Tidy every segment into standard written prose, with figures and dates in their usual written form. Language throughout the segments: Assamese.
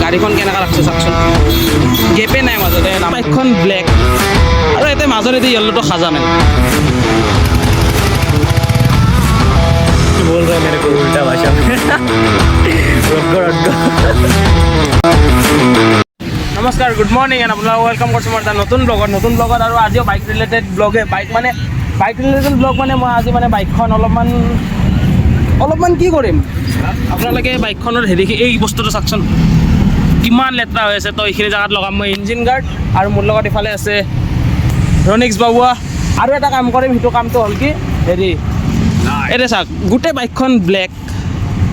গাড়ীখন কেনেকৈ ৰাখছে চাওকচোন, গেপে নাই মাজতে, বাইকখন ব্লেক আৰু ইয়াতে মাজৰেদি য়েল্ল'টো সাজা নাই। बोल रहा है मेरे को उल्टा भाषा में নমস্কাৰ, গুড মৰ্ণিং এণ্ড আপোনালোক ৱেলকাম কৰিছোঁ মই এটা নতুন ব্লগত আৰু আজিও বাইক ৰিলেটেড ব্লগে। বাইক ৰিলেটেড ব্লগ মানে মই আজি মানে বাইকখন অলপমান কি কৰিম, আপোনালোকে বাইকখনৰ এই বস্তুটো চাওকচোন কিমান লেতেৰা হৈ আছে। তো এইখিনি জেগাত লগাম মই ইঞ্জিন গাৰ্ড, আৰু মোৰ লগত ইফালে আছে ৰনিক্স বাবুৱা। আৰু এটা কাম কৰিম, সেইটো কামটো হ'ল কি এতিয়া চাওক, গোটেই বাইকখন ব্লেক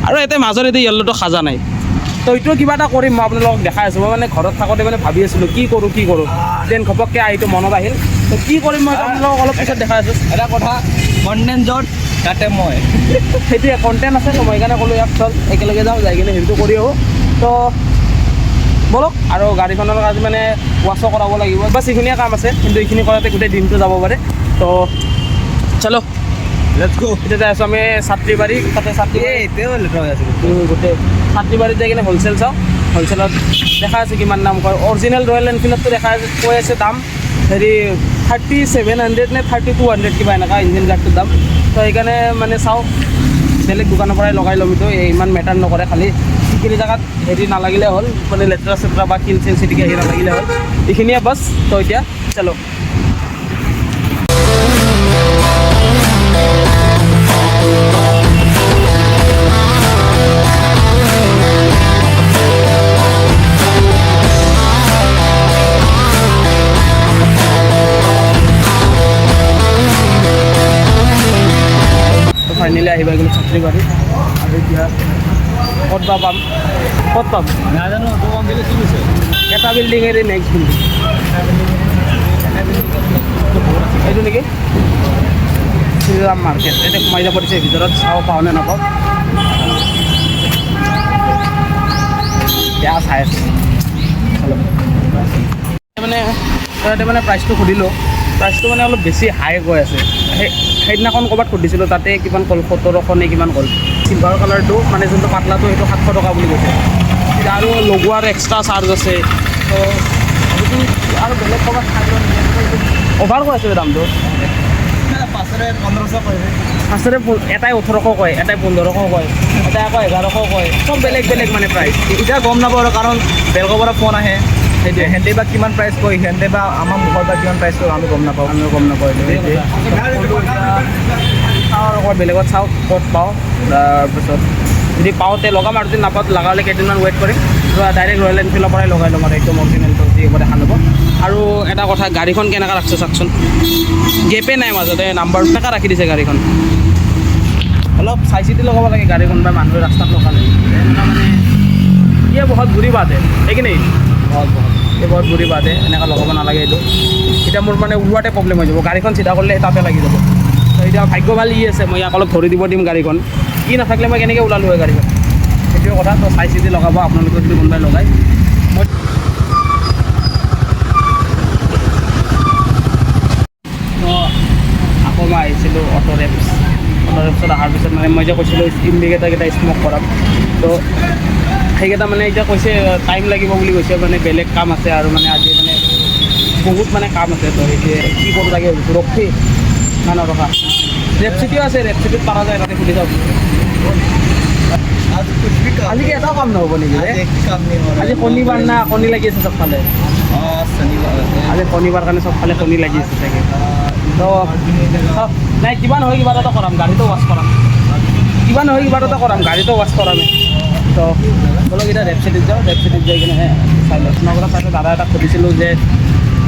আৰু ইয়াতে মাজৰেদি য়েল্ল'টো সাজা নাই। তো এইটো কিবা এটা কৰিম, মই আপোনালোকক দেখাই আছোঁ। মই মানে ঘৰত থাকোঁতে মানে ভাবি আছিলোঁ কি কৰোঁ দেন ঘপককৈ এইটো মনত আহিল। তো কি কৰিম মই আপোনালোকক অলপ পিছত দেখাই আছোঁ। এটা কথা, কণ্টেণ্ট য'ত তাতে মই সেইটোৱে কণ্টেণ্ট আছে, তো মই সেইকাৰণে ক'লোঁ ইয়াক চল একেলগে যাওঁ, যাই কিনে হেৰিটো কৰি আহোঁ। তো ব'লক। আৰু গাড়ীখনৰ আজি মানে ৱাছো কৰাব লাগিব, বাছ এইখিনিয়ে কাম আছে, কিন্তু এইখিনি কৰাতে গোটেই দিনটো যাব পাৰে। তো চলো লেটছ গো। এতিয়া আছোঁ আমি ছাত্ৰীবাৰী, তাতে গোটেই ছাত্ৰীবাৰীত যাই কিনে হ'লচেল চাওঁ। হ'লচেলত দেখা আছে কিমান দাম কয়। অৰিজিনেল ৰয়েল এনফিল্ডতো কৈ আছে দাম 3700 নে 3200 কিবা এনেকুৱা ইঞ্জিন গাৰ্ডটোৰ দাম। তো সেইকাৰণে মানে চাওঁ, বেলেগ দোকানৰ পৰাই লগাই ল'ম। তো ইমান মেটাৰ নকৰে, খালি সেইখিনি জেগাত নালাগিলে হ'ল, মানে লেতেৰা চেতেৰা বা শিল চিটিকি নালাগিলে হ'ল, এইখিনিয়ে বাছ। তো এতিয়া চলো। ফাইনেলি আহিব গ'লো ছাত্ৰীবাৰী। আৰু এতিয়া ক'ত পাম নাজানো, তো অঞ্চলে কি কৈছে এটা বিল্ডিঙেৰে নেক্সট বিল্ডিং এইটো নেকি শ্ৰীৰাম মাৰ্কেট। এতিয়া সোমাই যাব দিছে ভিতৰত, চাব পাওঁ নে নাপাওঁ। বেয়া চাই আছে মানে প্ৰাইচটো সুধিলোঁ, প্ৰাইচটো মানে অলপ বেছি হাই গৈ আছে। সেইদিনাখন ক'ৰবাত সুধিছিলোঁ, তাতে কিমান ক'ল 1700 নে কিমান ক'ল। চিলভাৰ কালাৰটো মানে যোনটো পাতলাটো সেইটো 700 টকা বুলি কৈছে। আৰু লগোৱাৰ এক্সট্ৰা চাৰ্জ আছে। তো আৰু বেলেগ ক'ৰবাত অভাৰ কৈ আছে দামটো। পাঁচৰে 1500 কয়, ফাৰ্ষ্টতে এটাই 1800 কয়, এটাই 1500 কয়, এটাই আকৌ 1100 কয়। চব বেলেগ মানে প্ৰাইচ। এতিয়া গম নাপাওঁ আৰু, কাৰণ বেলেগৰ পৰা ফোন আহে, সেইটোৱে সিহঁতে বা কিমান প্ৰাইচ কয়, সিহঁতে বা আমাৰ মুখৰ পৰা কিমান প্ৰাইচ কয় আমি গম নাপাওঁ। চাওঁ আৰু ক'ৰবাত বেলেগত চাওঁ ক'ত পাওঁ। তাৰপিছত যদি পাওঁতে লগাম, আৰু যদি নাপাওঁ লগালে কেইদিনমান ৱেইট কৰিম। ডাইৰেক্ট ৰয়েল এনফিল্ডৰ পৰাই লগাই ল'ম আৰু একদম অৰিজিনেলটো যি হ'ব দেখা ল'ব। আৰু এটা কথা, গাড়ীখন কেনেকৈ ৰাখছে চাওকচোন, গেপে নাই মাজতে, নাম্বাৰ কেনেকৈ ৰাখি দিছে গাড়ীখন। অলপ চাই চিতি লগাব লাগে গাড়ীখন, বা মানুহে ৰাস্তাত লগালে এনেকুৱা মানে বহুত বুঢ়ী বাট সেইখিনি বহুত বুঢ়ী বাট এনেকৈ লগাব নালাগে। এইটো এতিয়া মোৰ মানে ওলোৱাতে প্ৰব্লেম হৈ যাব, গাড়ীখন চিধা কৰিলে তাতে লাগি যাব। তো এতিয়া ভাগ্য ভাল আছে, মই ইয়াক অলপ ভৰি দিব দিম গাড়ীখন। নাথাকিলে মই কেনেকৈ ওলালোঁ হয় গাড়ীখন, সেইটোৱে কথা। তো চাই চিতি লগাব আপোনালোকে যদি কোনোবাই লগায়। মই আকৌ মই আহিছিলোঁ অটো ৰেপছত অহাৰ পিছত মানে মই যে কৈছিলোঁ ইণ্ডিকেটাৰকেইটা স্মক কৰাম। তো সেইকেইটা মানে এতিয়া কৈছে টাইম লাগিব বুলি কৈছে, মানে বেলেগ কাম আছে আৰু মানে আজি মানে বহুত মানে কাম আছে। তো সেইটোৱে কি কৰিব লাগে ৰখি মানৰ ৰখা। ৰেপচিটিও আছে, ৰেপচিটিত পাৰা যায়, তাতে সুধি যাওক। আজি কি এটাও কাম নহ'ব নেকি? আজি শনিবাৰ না, কণী লাগি আছে চবফালে। আজি শনিবাৰ কাৰণে চবফালে কণী লাগি আছে চাগে। তো নাই, কিবা নহয় কিবা এটা কৰাম, গাড়ীটো ৱাছ কৰাম। কিবা নহয় কিবা এটা কৰাম, গাড়ীটো ৱাছ কৰামে। তো বলক এতিয়া ৰেপচিটিত যাওঁ, ৰেপচিটিত যাই কিনে চাই লওঁ। নগৰত চাইছোঁ দাদা এটাক সুধিছিলোঁ যে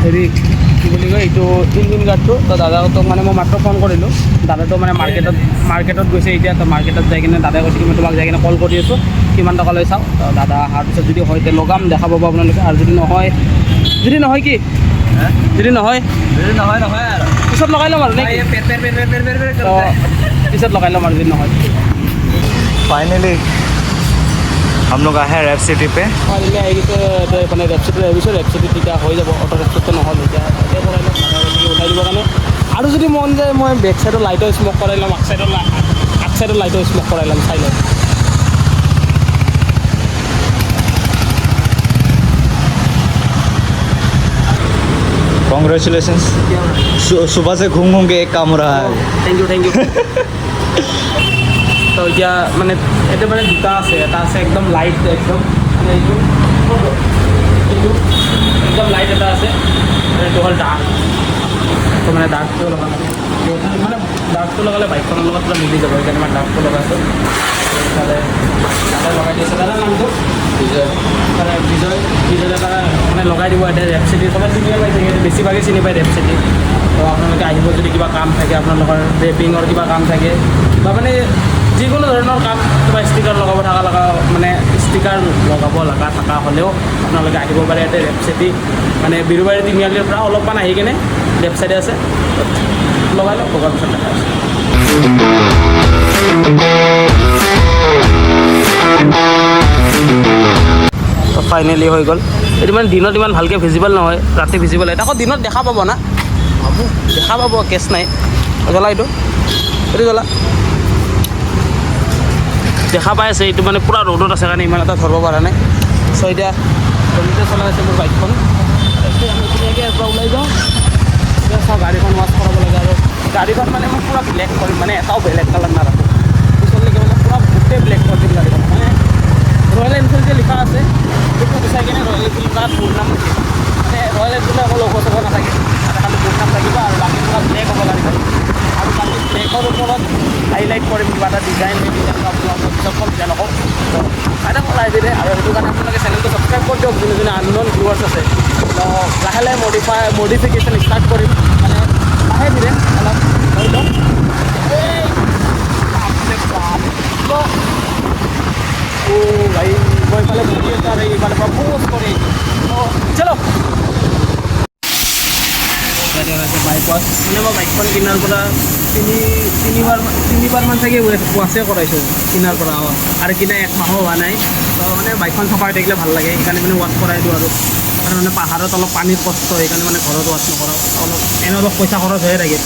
হেৰি কি বুলি কয় এইটো ইঞ্জিন গাৰ্ডটো। তো দাদাটোক মানে মই মাত্ৰ ফোন কৰিলোঁ, দাদাটো মানে মাৰ্কেটত গৈছে এতিয়া। তো মাৰ্কেটত যাই কিনে দাদাই কৈছে মই তোমাক যাই কিনে কল কৰি আছোঁ, কিমান টকা লৈ চাওঁ। তো দাদা অহাৰ পিছত যদি হয় তে লগাম, দেখা পাব আপোনালোকে। আৰু যদি নহয় কি যদি নহয় আৰু পিছত লগাই ল'ম আৰু নে পিছত লগাই ল'ম আৰু যদি নহয়। फाइनली हम लोग आए हैं रेप सिटी पे। ফাইনেলি আহি গৈছে মানে ৰেপচিটিত আহিছোঁ। ৰেপচিটিত তেতিয়া হৈ যাব, অটো ৰেপচিটটো নহ'ল এতিয়া তাতে কৰাই ল'ম উঠাই দিবৰ কাৰণে। আৰু যদি মন যায় মই বেক চাইডৰ লাইটো স্মক কৰাই ল'ম, আগ চাইডৰ লাইটো স্মক কৰাই ল'ম, চাই ল'ম। कॉन्ग्रेचुलेशंस सुबह से घूम घूम के एक काम हो रहा है থেংক ইউ তো এতিয়া মানে এইটো মানে দুটা আছে এটা আছে একদম লাইট একদম মানে এইটো একদম লাইট এটা আছে এইটো হ'ল ডাৰ্ক তো মানে ডাৰ্কটো লগা লাগে মানে ডাৰ্কটো লগালে বাইকখনৰ লগত পুৰা মিলি যাব সেইকাৰণে মই ডাৰ্কটো লগাইছোঁ তাতে লগাই দিছে দাদা নামটো বিজয় বিজয় দাদা মানে লগাই দিব এতিয়া ৰেপ চিটি চবে চিনিয়ে পাইছে বেছিভাগে চিনি পায় ৰেপ চিটি তো আপোনালোকে আহিব যদি কিবা কাম থাকে আপোনালোকৰ ৰেপিঙৰ কিবা কাম থাকে বা মানে যিকোনো ধৰণৰ কাম কিবা ষ্টিকাৰ লগাব লগা মানে ষ্টিকাৰ লগাব লগা থকা হ'লেও আপোনালোকে আহিব পাৰে ইয়াতে ৰেপ চিটি মানে বিৰুবাৰী তিনিআলিৰ পৰা অলপমান আহি কিনে লেফ্ট চাইডে আছে লগাই লওক লগাৰ পিছত দেখা আছে ফাইনেলি হৈ গ'ল এইটো মানে দিনত ইমান ভালকৈ ভিজিবল নহয় ৰাতি ভিজিবল এটা আকৌ দিনত দেখা পাব না দেখা পাব কেছ নাই জ্বলা এইটো জ্বলা দেখা পাই আছে এইটো মানে পূৰা ৰ'দত আছে কাৰণে ইমান এটা ধৰিব পৰা নাই চ' এতিয়া ৰ'দতে চলাই আছে মোৰ বাইকখন তাৰপিছত আমি ধুনীয়াকৈ ইয়াৰ পৰা ওলাই যাওঁ এতিয়া চাওঁ গাড়ীখন ৱাছ কৰাব লাগে আৰু গাড়ীখন মানে মই পূৰা ব্লেক কৰিম মানে এটাও বেলেগ কালাৰ নাৰাখোঁ পিছলৈকে মানে পূৰা গোটেই ব্লেক কৰি দিম গাড়ীখন মানে ৰয়েল এনফিল্ড যে লিখা আছে সেইটো বিচাৰি কিনে ৰয়েল এনফিল্ড তাত মোৰ নাম মানে ৰয়েল এনফিল্ডে অকল লোগো চগো নাথাকে তাতে খালি মোৰ নাম থাকিব আৰু বাকী পূৰা ব্লেক হ'ব গাড়ীখন আৰু বাকী ব্লেকৰ ওপৰত হাইলাইট কৰিম কিবা এটা ডিজাইন আপোনালোকক পিছত কম দিয়া নকওঁ এটা কলাই দিলে আৰু সেইটো কাৰণে আপোনালোকে চেনেলটো ছাবস্ক্ৰাইব কৰি দিয়ক যোনে যোনে আননোন ভিউৱাৰ্ছ আছে তো লাহে লাহে মডিফিকেশ্যন ষ্টাৰ্ট কৰিম মানে লাহে ধীৰে অলপ ধৰি লওক ভাই মই এইফালে বহি আছোঁ আৰু এইফালে পৰা পোষ্ট কৰি চলো বাইক ৱাছ মানে মই বাইকখন কিনাৰ পৰা তিনিবাৰমান চাগে ৱাছে কৰাইছোঁ কিনাৰ পৰা আৰু কিনা এক মাহো হোৱা নাই তো মানে বাইকখন চাফা হৈ থাকিলে ভাল লাগে সেইকাৰণে মানে ৱাছ কৰাই দিওঁ আৰু মানে পাহাৰত অলপ পানীৰ কষ্ট সেইকাৰণে মানে ঘৰত ৱাছ নকৰাওঁ অলপ এনে অলপ পইচা খৰচ হৈয়ে থাকে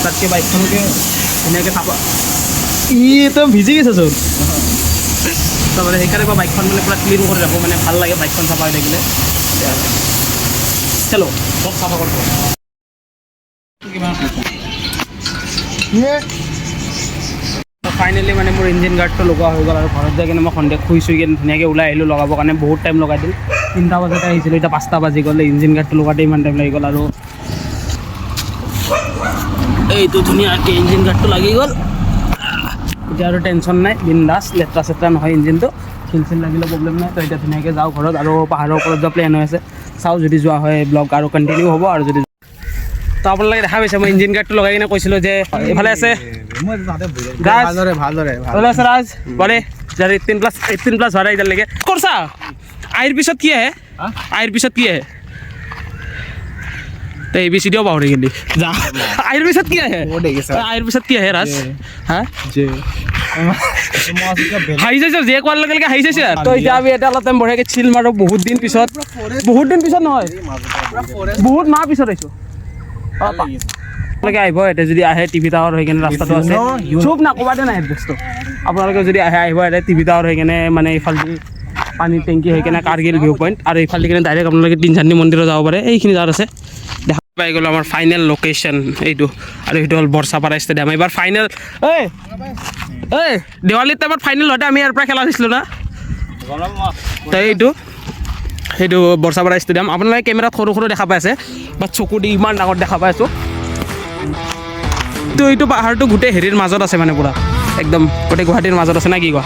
তাতকৈ বাইকখনকে ধুনীয়াকৈ চাফা তো ভিজি গৈছে চোন তাৰমানে সেইকাৰণে মই বাইকখন মানে পূৰা ক্লিন কৰি ৰাখোঁ মানে ভাল লাগে বাইকখন চাফা হৈ থাকিলে চলো চব চাফা কৰিব ফাইনেলি মানে মোৰ ইঞ্জিন গাৰ্ডটো লগোৱা হৈ গ'ল আৰু ঘৰত যাই কিনে মই সন্ধিয়া শুই কিনে ধুনীয়াকৈ ওলাই আহিলোঁ লগাবৰ কাৰণে বহুত টাইম লগাই দিল 3টা বজাতে আহিছিলোঁ এতিয়া 5টা বাজি গ'ল ইঞ্জিন গাৰ্ডটো লগাওঁতে ইমান টাইম লাগি গ'ল আৰু এইটো ধুনীয়াকৈ ইঞ্জিন গাৰ্ডটো লাগি গ'ল এতিয়া আৰু টেনশ্যন নাই বিন্দাছ লেতেৰা চেতেৰা নহয় ইঞ্জিনটো শিল লাগিলে প্ৰব্লেম নাই তো এতিয়া ধুনীয়াকৈ যাওঁ ঘৰত আৰু পাহাৰৰ ওপৰত যোৱা প্লেন হৈ আছে চাওঁ যদি যোৱা হয় ব্লগ আৰু কণ্টিনিউ হ'ব আৰু যদি তো আপোনালোকে দেখা পাইছে মই ইঞ্জিন গাৰ্ডটো লগাই কিনে কৈছিলোঁ যে এইফালে আছে ভালে আছে ৰাজ বলে যাৰ 18+ হোৱা নাই এতিয়ালৈকে কৰছা আইৰ পিছত কি আহে আইৰ পিছত কি আহে তো এই বেছিদিও পাহৰি গেলি যা আইৰ পিছত কি আহে আইৰ পিছত কি আহে ৰাজ হা হাই যাইছ যে কোৱাৰ লগে লগে হাই যাইছে তো এতিয়া আমি এটা অলপ টাইম বঢ়িয়াকৈ চিল মাৰোঁ বহুত দিন পিছত নহয় বহুত মাহ পিছত আহিছোঁ আপোনালোকে আহিব এতিয়া যদি আহে টিভি টাৱাৰ হৈ কিনে ৰাস্তাটো আছে চব না ক'বাতে নাই বস্তু আপোনালোকে যদি আহিব ইয়াতে টিভি টাৱাৰ হৈ কিনে মানে এইফালে পানীৰ টেংকি হৈ কিনে কাৰ্গিল ভিউ পইণ্ট আৰু এইফালে কিনে ডাইৰেক্ট আপোনালোকে তিনচান্দী মন্দিৰত যাব পাৰে এইখিনি জাগাত আছে দেখা পাই গ'লোঁ আমাৰ ফাইনেল লোকেশ্যন এইটো আৰু সেইটো হ'ল বৰচাপাৰা ষ্টেডিয়াম এইবাৰ ফাইনেল এই দেৱালীৰ টাইমত ফাইনেল হওঁতে আমি ইয়াৰ পৰা খেলা দিছিলোঁ না তো সেইটো বৰচাপাৰা ষ্টেডিয়াম আপোনালোকে কেমেৰাত সৰু সৰু দেখা পাই আছে বা চকু দি ইমান ডাঙৰ দেখা পাই আছোঁ তো এইটো পাহাৰটো গোটেই হেৰিৰ মাজত আছে মানে পূৰা একদম গোটেই গুৱাহাটীৰ মাজত আছে না কি কোৱা